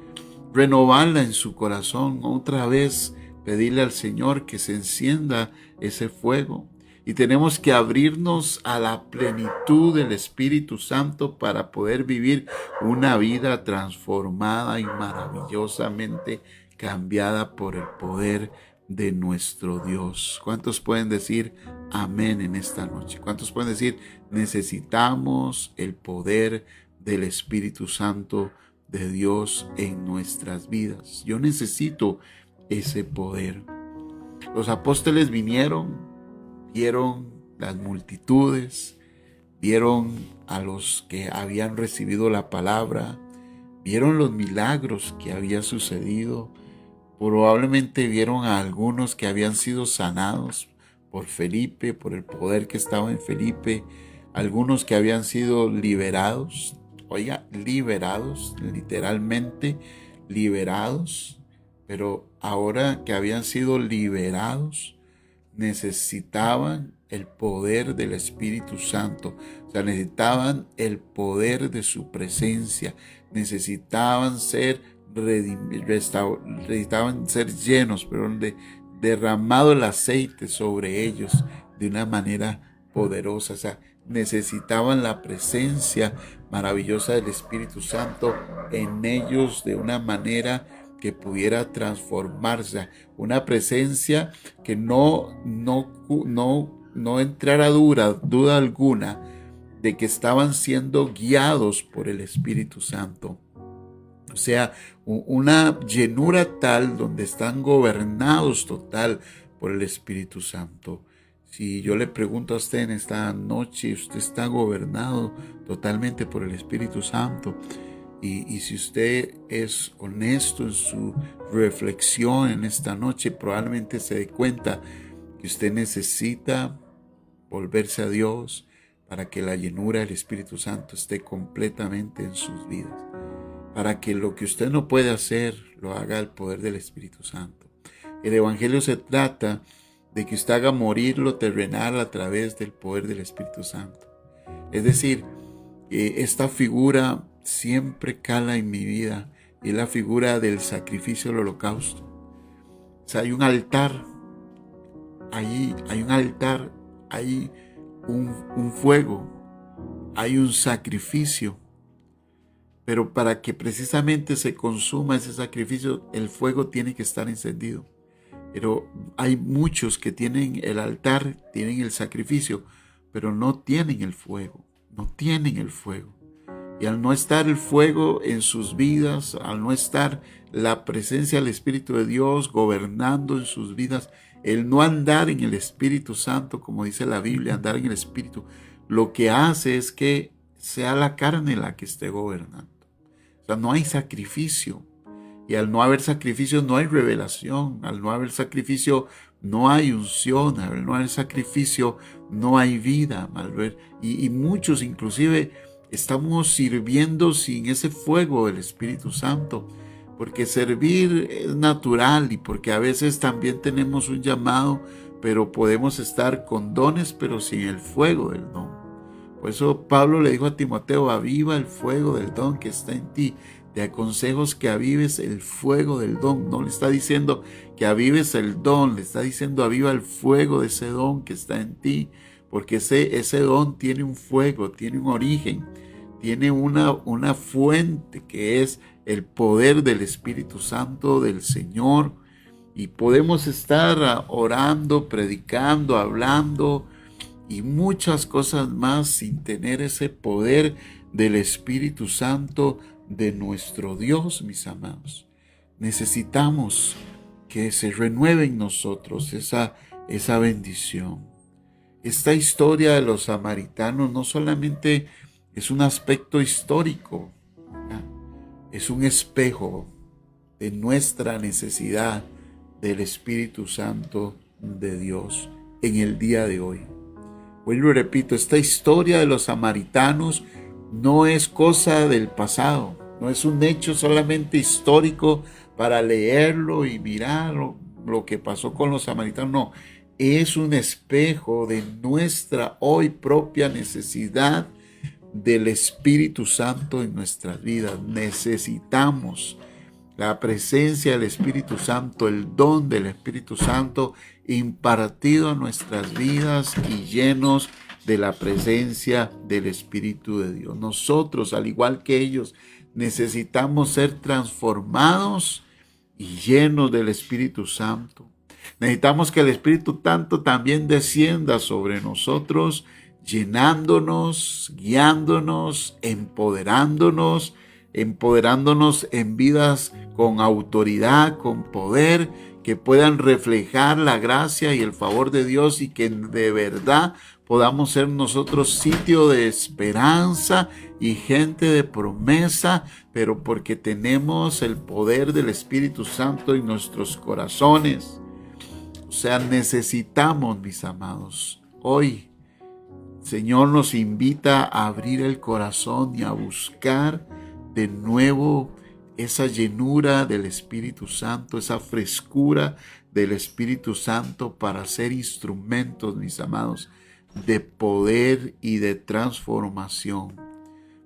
Renovarla en su corazón, otra vez pedirle al Señor que se encienda ese fuego. Y tenemos que abrirnos a la plenitud del Espíritu Santo para poder vivir una vida transformada y maravillosamente cambiada por el poder de nuestro Dios. ¿Cuántos pueden decir amén en esta noche? ¿Cuántos pueden decir necesitamos el poder del Espíritu Santo de Dios en nuestras vidas? Yo necesito ese poder. Los apóstoles vinieron, vieron las multitudes, vieron a los que habían recibido la palabra, vieron los milagros que habían sucedido, probablemente vieron a algunos que habían sido sanados por Felipe, por el poder que estaba en Felipe, algunos que habían sido liberados, liberados, literalmente liberados, pero ahora que habían sido liberados, necesitaban el poder del Espíritu Santo, o sea, necesitaban el poder de su presencia, necesitaban ser necesitaban ser llenos, derramado el aceite sobre ellos de una manera poderosa, o sea, necesitaban la presencia maravillosa del Espíritu Santo en ellos de una manera que pudiera transformarse, una presencia que no entrara duda alguna de que estaban siendo guiados por el Espíritu Santo. O sea, una llenura tal donde están gobernados total por el Espíritu Santo. Si yo le pregunto a usted en esta noche, usted está gobernado totalmente por el Espíritu Santo. Y si usted es honesto en su reflexión en esta noche, probablemente se dé cuenta que usted necesita volverse a Dios para que la llenura del Espíritu Santo esté completamente en sus vidas. Para que lo que usted no puede hacer, lo haga el poder del Espíritu Santo. El Evangelio se trata de que usted haga morir lo terrenal a través del poder del Espíritu Santo. Es decir, esta figura siempre cala en mi vida, y es la figura del sacrificio del holocausto. O sea, hay un altar, hay un altar, hay un fuego, hay un sacrificio, pero para que precisamente se consuma ese sacrificio, el fuego tiene que estar encendido. Pero hay muchos que tienen el altar, tienen el sacrificio, pero no tienen el fuego, no tienen el fuego. Y al no estar el fuego en sus vidas, al no estar la presencia del Espíritu de Dios gobernando en sus vidas, el no andar en el Espíritu Santo, como dice la Biblia, andar en el Espíritu, lo que hace es que sea la carne la que esté gobernando. O sea, no hay sacrificio. Y al no haber sacrificio no hay revelación. Al no haber sacrificio no hay unción. Al no haber sacrificio no hay vida. Y muchos inclusive estamos sirviendo sin ese fuego del Espíritu Santo, porque servir es natural y porque a veces también tenemos un llamado, pero podemos estar con dones, pero sin el fuego del don. Por eso Pablo le dijo a Timoteo: aviva el fuego del don que está en ti. Te aconsejo que avives el fuego del don. No le está diciendo que avives el don, le está diciendo aviva el fuego de ese don que está en ti, porque ese don tiene un fuego, tiene un origen, tiene una fuente que es el poder del Espíritu Santo del Señor. Y podemos estar orando, predicando, hablando y muchas cosas más sin tener ese poder del Espíritu Santo de nuestro Dios, mis amados. Necesitamos que se renueve en nosotros esa bendición. Esta historia de los samaritanos no solamente es un aspecto histórico, es un espejo de nuestra necesidad del Espíritu Santo de Dios en el día de hoy. Hoy lo repito, esta historia de los samaritanos no es cosa del pasado, no es un hecho solamente histórico para leerlo y mirar lo que pasó con los samaritanos, no, es un espejo de nuestra hoy propia necesidad del Espíritu Santo en nuestras vidas. Necesitamos la presencia del Espíritu Santo, el don del Espíritu Santo impartido a nuestras vidas y llenos de la presencia del Espíritu de Dios. Nosotros, al igual que ellos, necesitamos ser transformados y llenos del Espíritu Santo. Necesitamos que el Espíritu Santo también descienda sobre nosotros, llenándonos, guiándonos, empoderándonos en vidas con autoridad, con poder, que puedan reflejar la gracia y el favor de Dios y que de verdad podamos ser nosotros sitio de esperanza y gente de promesa, pero porque tenemos el poder del Espíritu Santo en nuestros corazones. O sea, necesitamos, mis amados, hoy Señor nos invita a abrir el corazón y a buscar de nuevo esa llenura del Espíritu Santo, esa frescura del Espíritu Santo para ser instrumentos, mis amados, de poder y de transformación,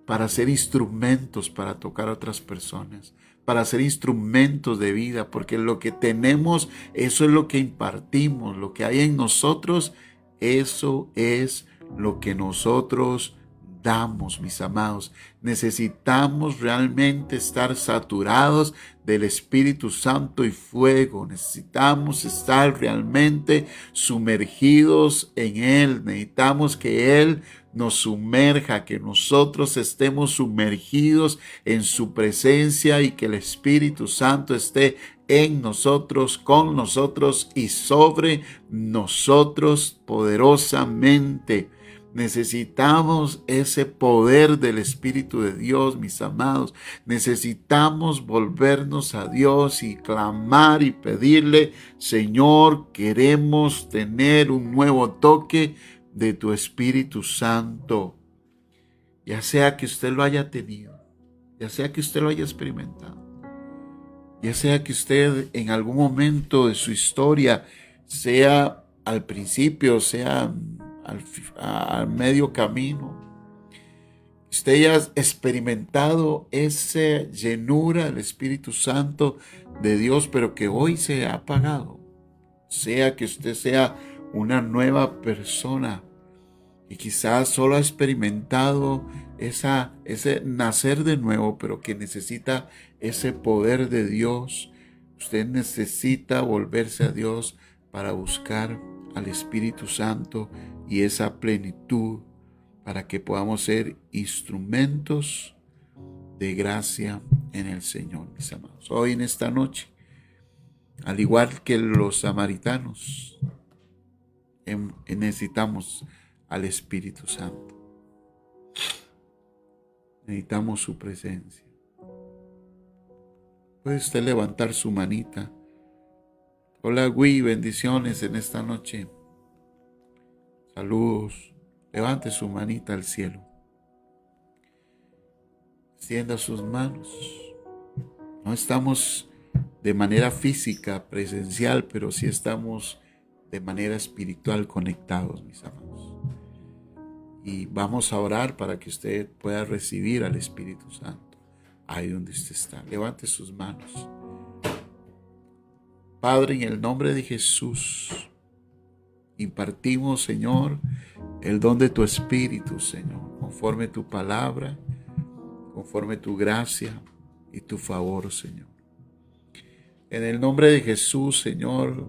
para ser instrumentos para tocar a otras personas, para ser instrumentos de vida, porque lo que tenemos, eso es lo que impartimos, lo que hay en nosotros, eso es lo que nosotros damos, mis amados. Necesitamos realmente estar saturados del Espíritu Santo y fuego. Necesitamos estar realmente sumergidos en Él. Necesitamos que Él nos sumerja, que nosotros estemos sumergidos en su presencia y que el Espíritu Santo esté en nosotros, con nosotros y sobre nosotros poderosamente. Necesitamos ese poder del Espíritu de Dios, mis amados. Necesitamos volvernos a Dios y clamar y pedirle: Señor, queremos tener un nuevo toque de tu Espíritu Santo. Ya sea que usted lo haya tenido, ya sea que usted lo haya experimentado, ya sea que usted en algún momento de su historia, sea al principio, sea al medio camino, usted haya experimentado esa llenura del Espíritu Santo de Dios, pero que hoy se ha apagado. Sea que usted sea una nueva persona y quizás solo ha experimentado ese nacer de nuevo, pero que necesita ese poder de Dios. Usted necesita volverse a Dios para buscar al Espíritu Santo y esa plenitud para que podamos ser instrumentos de gracia en el Señor, mis amados. Hoy en esta noche, al igual que los samaritanos, necesitamos al Espíritu Santo. Necesitamos su presencia. Puede usted levantar su manita. Hola, Gui, bendiciones en esta noche. Saludos. Levante su manita al cielo. Extienda sus manos. No estamos de manera física, presencial, pero sí estamos de manera espiritual conectados, mis amados. Y vamos a orar para que usted pueda recibir al Espíritu Santo ahí donde usted está. Levante sus manos. Padre, en el nombre de Jesús, impartimos, Señor, el don de tu Espíritu, Señor, conforme tu palabra, conforme tu gracia y tu favor, Señor. En el nombre de Jesús, Señor,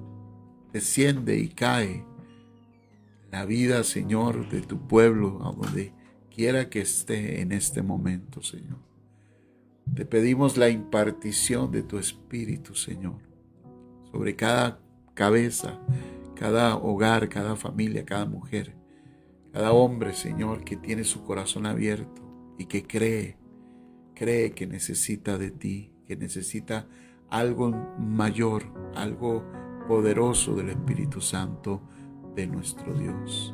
desciende y cae la vida, Señor, de tu pueblo, a donde quiera que esté en este momento, Señor. Te pedimos la impartición de tu Espíritu, Señor, sobre cada cabeza, cada hogar, cada familia, cada mujer, cada hombre, Señor, que tiene su corazón abierto y que cree que necesita de ti, que necesita algo mayor, algo poderoso del Espíritu Santo de nuestro Dios.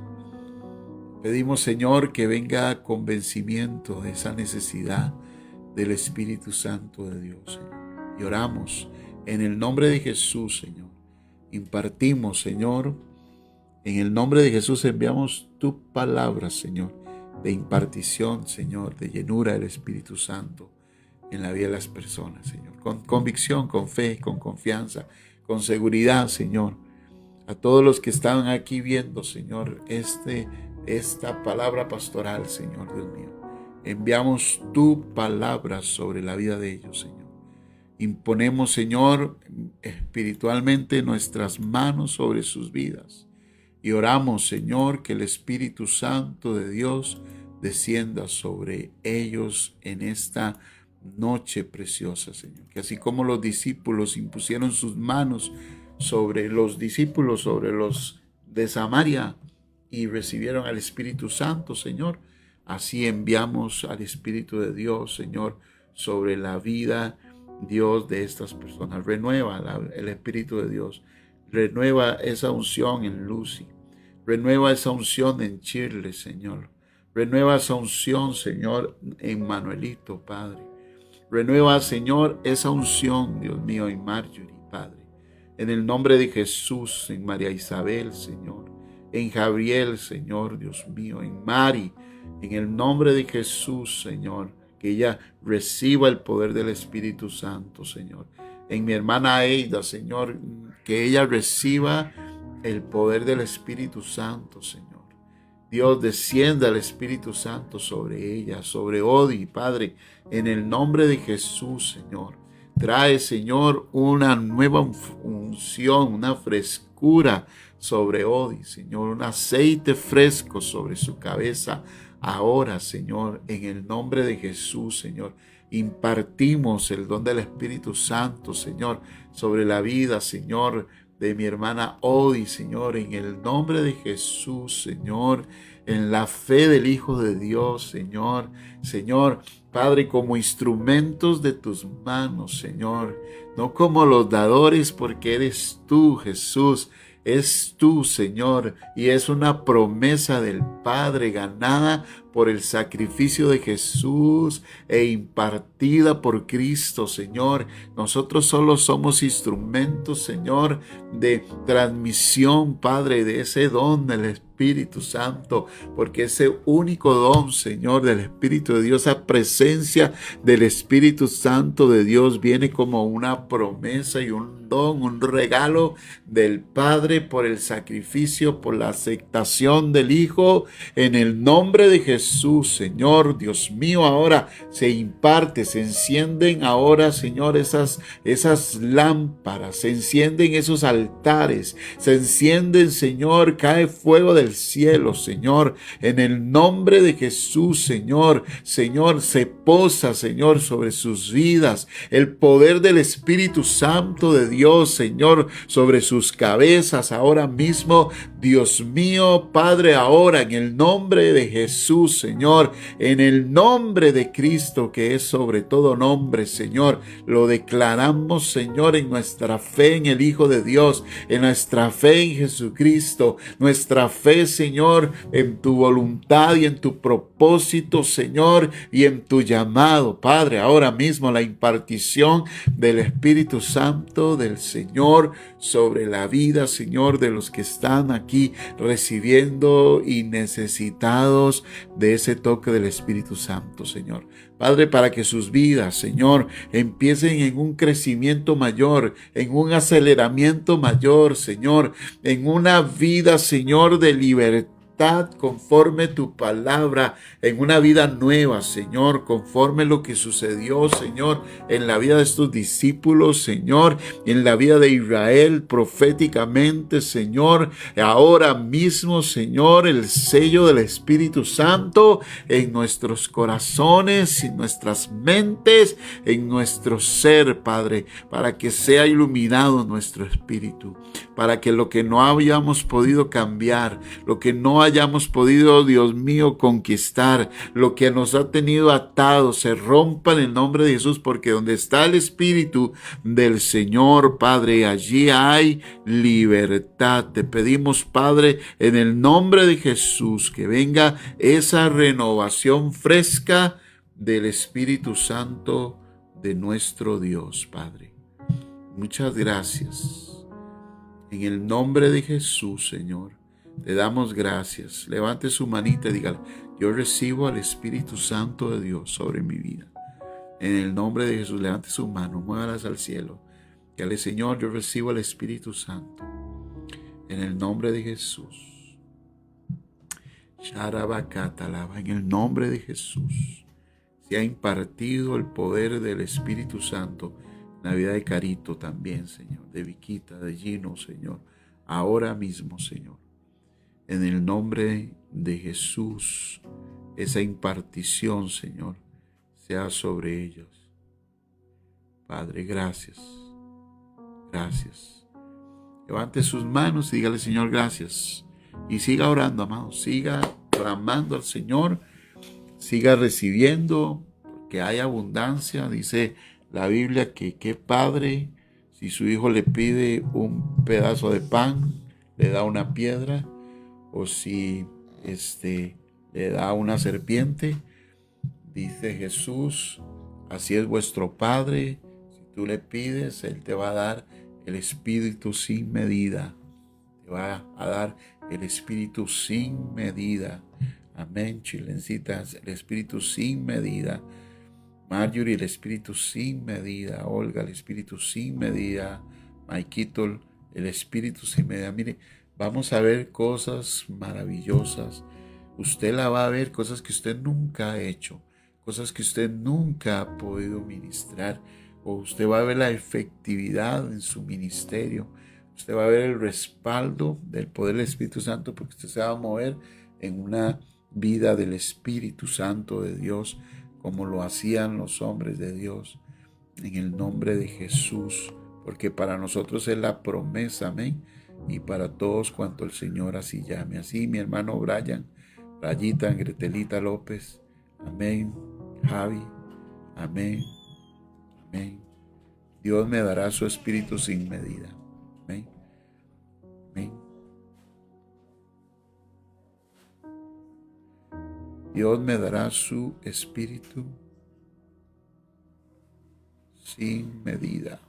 Pedimos, Señor, que venga convencimiento de esa necesidad del Espíritu Santo de Dios, Señor. Y oramos en el nombre de Jesús, Señor. Impartimos, Señor, en el nombre de Jesús enviamos tu palabra, Señor, de impartición, Señor, de llenura del Espíritu Santo en la vida de las personas, Señor. Con convicción, con fe, con confianza, con seguridad, Señor. A todos los que están aquí viendo, Señor, esta palabra pastoral, Señor Dios mío. Enviamos tu palabra sobre la vida de ellos, Señor. Imponemos, Señor, espiritualmente nuestras manos sobre sus vidas. Y oramos, Señor, que el Espíritu Santo de Dios descienda sobre ellos en esta noche preciosa, Señor. Que así como los discípulos impusieron sus manos sobre los discípulos, sobre los de Samaria, y recibieron al Espíritu Santo, Señor, así enviamos al Espíritu de Dios, Señor, sobre la vida, Dios, de estas personas. Renueva el Espíritu de Dios. Renueva esa unción en Lucy. Renueva esa unción en Shirley, Señor. Renueva esa unción, Señor, en Manuelito, Padre. Renueva, Señor, esa unción, Dios mío, en Marjorie, Padre. En el nombre de Jesús, en María Isabel, Señor. En Gabriel, Señor, Dios mío. En Mari, en el nombre de Jesús, Señor. Que ella reciba el poder del Espíritu Santo, Señor. En mi hermana Eida, Señor, que ella reciba el poder del Espíritu Santo, Señor. Dios, descienda el Espíritu Santo sobre ella, sobre Odi, Padre, en el nombre de Jesús, Señor. Trae, Señor, una nueva unción, una frescura sobre Odi, Señor, un aceite fresco sobre su cabeza. Ahora, Señor, en el nombre de Jesús, Señor, impartimos el don del Espíritu Santo, Señor, sobre la vida, Señor, de mi hermana Odi, Señor, en el nombre de Jesús, Señor, en la fe del Hijo de Dios, Señor, Señor, Padre, como instrumentos de tus manos, Señor, no como los dadores, porque eres tú, Jesús, es tú, Señor, y es una promesa del Padre ganada por el sacrificio de Jesús e impartida por Cristo, Señor. Nosotros solo somos instrumentos, Señor, de transmisión, Padre, de ese don del Espíritu Santo, porque ese único don, Señor, del Espíritu de Dios, esa presencia del Espíritu Santo de Dios viene como una promesa y un don, un regalo del Padre por el sacrificio, por la aceptación del Hijo, en el nombre de Jesús, Señor, Dios mío. Ahora se imparte, se encienden ahora, Señor, esas lámparas, se encienden esos altares, se encienden, Señor, cae fuego del cielo, Señor, en el nombre de Jesús, Señor, Señor, se posa, Señor, sobre sus vidas, el poder del Espíritu Santo de Dios, Señor, sobre sus cabezas ahora mismo, Dios mío, Padre, ahora en el nombre de Jesús, Señor, en el nombre de Cristo, que es sobre todo nombre, Señor, lo declaramos, Señor, en nuestra fe en el Hijo de Dios, en nuestra fe en Jesucristo, nuestra fe, Señor, en tu voluntad y en tu propósito, Señor, y en tu llamado, Padre. Ahora mismo la impartición del Espíritu Santo del Señor sobre la vida, Señor, de los que están aquí recibiendo y necesitados de ese toque del Espíritu Santo, Señor. Padre, para que sus vidas, Señor, empiecen en un crecimiento mayor, en un aceleramiento mayor, Señor, en una vida, Señor, de libertad conforme tu palabra, en una vida nueva, Señor, conforme lo que sucedió, Señor, en la vida de estos discípulos, Señor, en la vida de Israel proféticamente, Señor, ahora mismo, Señor, el sello del Espíritu Santo en nuestros corazones, en nuestras mentes, en nuestro ser, Padre, para que sea iluminado nuestro espíritu, para que lo que no habíamos podido cambiar, lo que no hayamos podido, Dios mío, conquistar, lo que nos ha tenido atados, se rompa en el nombre de Jesús, porque donde está el Espíritu del Señor, Padre, allí hay libertad. Te pedimos, Padre, en el nombre de Jesús, que venga esa renovación fresca del Espíritu Santo de nuestro Dios, Padre. Muchas gracias. En el nombre de Jesús, Señor, te damos gracias. Levante su manita y diga: yo recibo al Espíritu Santo de Dios sobre mi vida. En el nombre de Jesús, levante su mano, muévalas al cielo. Dígale: Señor, yo recibo al Espíritu Santo. En el nombre de Jesús. Sharabacatalaba. En el nombre de Jesús se ha impartido el poder del Espíritu Santo en la vida de Carito también, Señor, de Viquita, de Gino, Señor, ahora mismo, Señor. En el nombre de Jesús, esa impartición, Señor, sea sobre ellos. Padre, gracias. Gracias. Levante sus manos y dígale: Señor, gracias. Y siga orando, amados. Siga clamando al Señor. Siga recibiendo, porque hay abundancia. Dice la Biblia que qué padre si su hijo le pide un pedazo de pan, le da una piedra, o si le da una serpiente. Dice Jesús, así es vuestro Padre. Si tú le pides, Él te va a dar el Espíritu sin medida. Te va a dar el Espíritu sin medida. Amén, chilencitas, el Espíritu sin medida. Marjorie, el Espíritu sin medida. Olga, el Espíritu sin medida. Maikito, el Espíritu sin medida. Mire, vamos a ver cosas maravillosas. Usted la va a ver, cosas que usted nunca ha hecho, cosas que usted nunca ha podido ministrar. O usted va a ver la efectividad en su ministerio. Usted va a ver el respaldo del poder del Espíritu Santo, porque usted se va a mover en una vida del Espíritu Santo de Dios, como lo hacían los hombres de Dios, en el nombre de Jesús, porque para nosotros es la promesa, amén, y para todos cuanto el Señor así llame. Así mi hermano Brian, Rayita, Gretelita López, amén, Javi, amén, amén. Dios me dará su Espíritu sin medida, amén, amén. Dios me dará su Espíritu sin medida.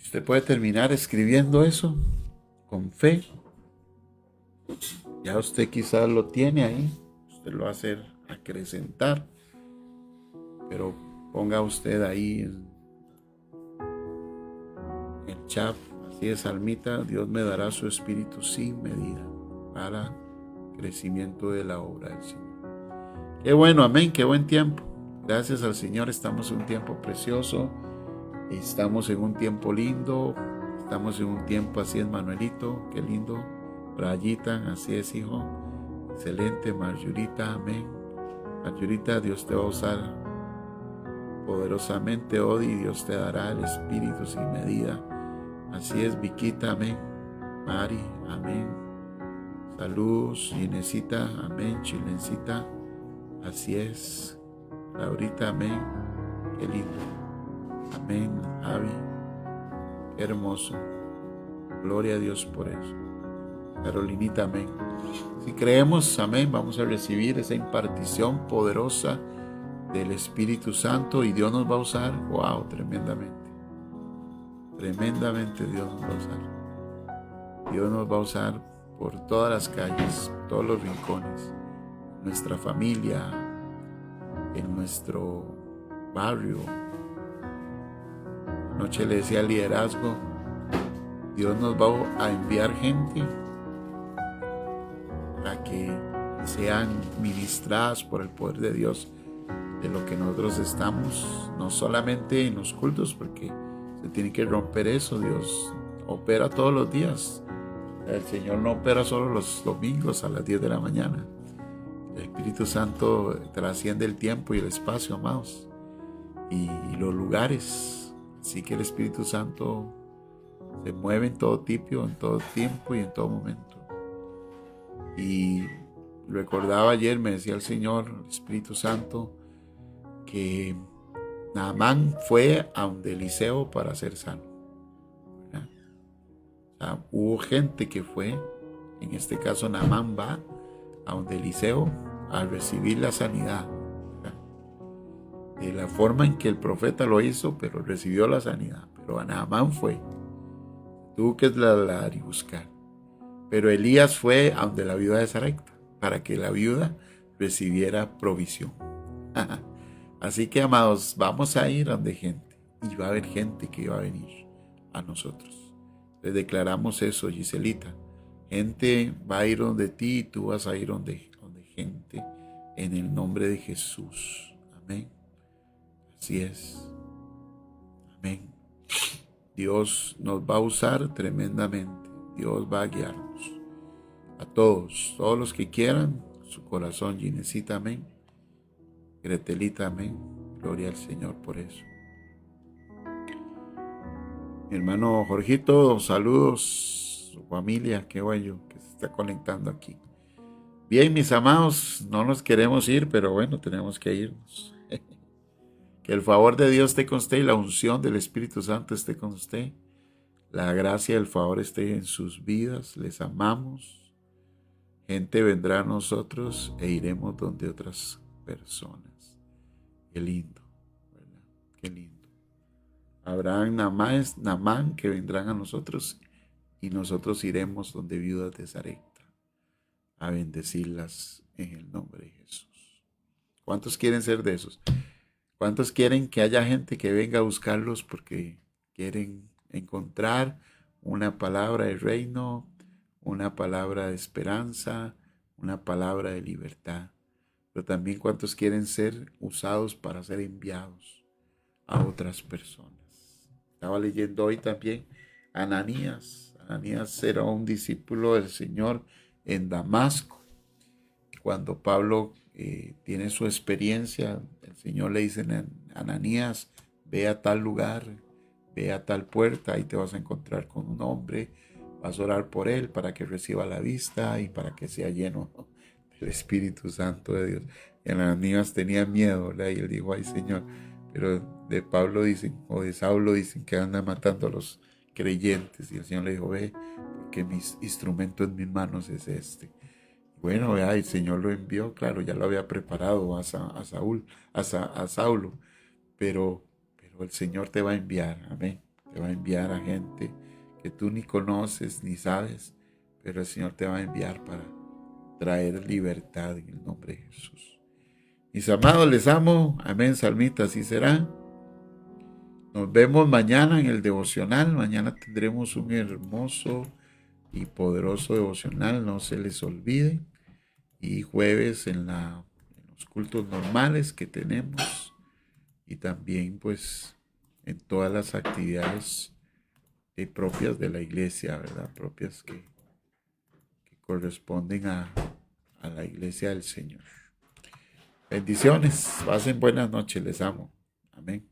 Usted puede terminar escribiendo eso con fe. Ya usted quizás lo tiene ahí. Usted lo va a hacer acrecentar. Pero ponga usted ahí en el chat. Así es, almita. Dios me dará su Espíritu sin medida para crecimiento de la obra del Señor. Qué bueno, amén. Qué buen tiempo. Gracias al Señor. Estamos en un tiempo precioso. Estamos en un tiempo lindo. Estamos en un tiempo, así es, Manuelito. Qué lindo. Rayita, así es, hijo. Excelente, Marjurita, amén. Marjurita, Dios te va a usar poderosamente hoy y Dios te dará el Espíritu sin medida. Así es, Viquita, amén. Mari, amén. Salud, Inesita, amén. Chilencita, así es. Laurita, amén. Qué lindo. Amén, Javi. Qué hermoso. Gloria a Dios por eso. Carolinita, amén. Si creemos, amén, vamos a recibir esa impartición poderosa del Espíritu Santo y Dios nos va a usar, wow, tremendamente. Tremendamente Dios nos va a usar. Dios nos va a usar por todas las calles, todos los rincones, nuestra familia, en nuestro barrio. Anoche le decía al liderazgo, Dios nos va a enviar gente para que sean ministradas por el poder de Dios de lo que nosotros estamos, no solamente en los cultos, porque se tiene que romper eso. Dios opera todos los días. El Señor no opera solo los domingos a las 10 de la mañana. El Espíritu Santo trasciende el tiempo y el espacio, amados, y los lugares. Así que el Espíritu Santo se mueve en todo tiempo y en todo momento. Y recordaba ayer, me decía el Señor, el Espíritu Santo, que Naamán fue a donde Eliseo para ser sano. ¿Verdad? O sea, hubo gente que fue, en este caso Naamán va a donde Eliseo a recibir la sanidad. ¿Verdad? De la forma en que el profeta lo hizo, pero recibió la sanidad. Pero a Naamán fue. Tuvo que trasladar y buscar. Pero Elías fue a donde la viuda de Sarepta, para que la viuda recibiera provisión. Así que, amados, vamos a ir a donde gente, y va a haber gente que va a venir a nosotros. Les declaramos eso, Giselita. Gente va a ir donde ti y tú vas a ir donde gente, en el nombre de Jesús. Amén. Así es. Amén. Dios nos va a usar tremendamente. Dios va a guiarnos. A todos los que quieran, su corazón, Ginecita, amén. Gretelita, amén. Gloria al Señor por eso. Mi hermano Jorgito, saludos, su familia, qué bueno que se está conectando aquí. Bien, mis amados, no nos queremos ir, pero bueno, tenemos que irnos. Que el favor de Dios esté con usted y la unción del Espíritu Santo esté con usted. La gracia y el favor esté en sus vidas. Les amamos. Gente vendrá a nosotros e iremos donde otras personas. Qué lindo, ¿verdad? Qué lindo. Habrán Namán que vendrán a nosotros y nosotros iremos donde viudas de Sarepta a bendecirlas en el nombre de Jesús. ¿Cuántos quieren ser de esos? ¿Cuántos quieren que haya gente que venga a buscarlos porque quieren encontrar una palabra de reino, una palabra de esperanza, una palabra de libertad? Pero también cuántos quieren ser usados para ser enviados a otras personas. Estaba leyendo hoy también Ananías. Ananías era un discípulo del Señor en Damasco. Cuando Pablo tiene su experiencia, el Señor le dice a Ananías, ve a tal lugar, ve a tal puerta, ahí te vas a encontrar con un hombre, vas a orar por él para que reciba la vista y para que sea lleno del Espíritu Santo de Dios. Y Ananías tenía miedo, ¿verdad? Y él dijo, ay Señor, pero de Pablo dicen, o de Saulo dicen que anda matando a los creyentes. Y el Señor le dijo, ve, porque mi instrumento en mis manos es este. Bueno, ya el Señor lo envió, claro, ya lo había preparado a Saulo, pero el Señor te va a enviar, amén. Te va a enviar a gente que tú ni conoces ni sabes, pero el Señor te va a enviar para traer libertad en el nombre de Jesús. Mis amados, les amo, amén, salmita, así será. Nos vemos mañana en el devocional, mañana tendremos un hermoso y poderoso devocional, no se les olvide. Y jueves en los cultos normales que tenemos y también pues en todas las actividades propias de la iglesia, ¿verdad? Propias que corresponden a la iglesia del Señor. Bendiciones, pasen buenas noches, les amo. Amén.